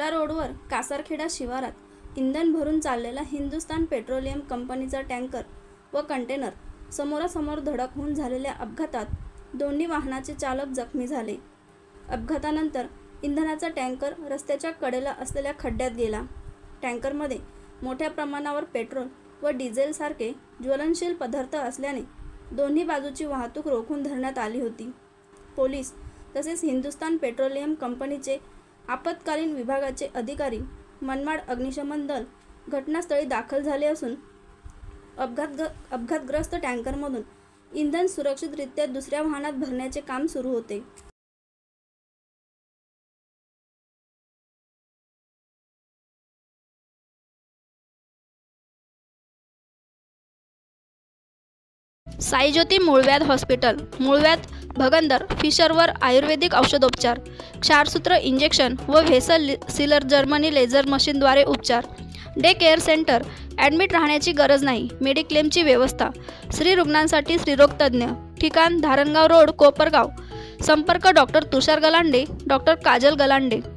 येवला रोडवर कासारखेडा शिवारात इंधन भरून चाललेला हिंदुस्तान पेट्रोलियम कंपनीचा टँकर व कंटेनर समोरासमोर धडक होऊन झालेल्या अपघातात दोन्ही वाहनाचे चालक जखमी झाले। अपघातानंतर इंधनाचा टँकर रस्त्याच्या कडेला असलेल्या खड्ड्यात गेला। टँकरमध्ये मोठ्या प्रमाणावर पेट्रोल व डिझेलसारखे ज्वलनशील पदार्थ असल्याने दोन्ही बाजूची वाहतूक रोखून धरण्यात आली होती। पोलीस तसेच हिंदुस्तान पेट्रोलियम कंपनीचे आपत्कालीन विभागाचे अधिकारी, मनमाड अग्निशमन दल घटनास्थळी दाखल झाले असून अपघातग्रस्त टँकरमधून इंधन सुरक्षितरित्या दुसऱ्या वाहनात भरण्याचे काम सुरू होते। साईज्योती मूळव्याध हॉस्पिटल, मूळव्याध, भगंदर, फिशरवर आयुर्वेदिक औषधोपचार, क्षारसूत्र इंजेक्शन व व्हेसल सीलर जर्मनी लेझर मशीनद्वारे उपचार, डे केअर सेंटर, ॲडमिट राहण्याची गरज नाही, मेडिक्लेमची व्यवस्था, स्त्री रुग्णांसाठी स्त्रीरोग तज्ज्ञ, ठिकाण धारणगाव रोड, कोपरगाव, संपर्क डॉक्टर तुषार गलांडे, डॉक्टर काजल गलांडे।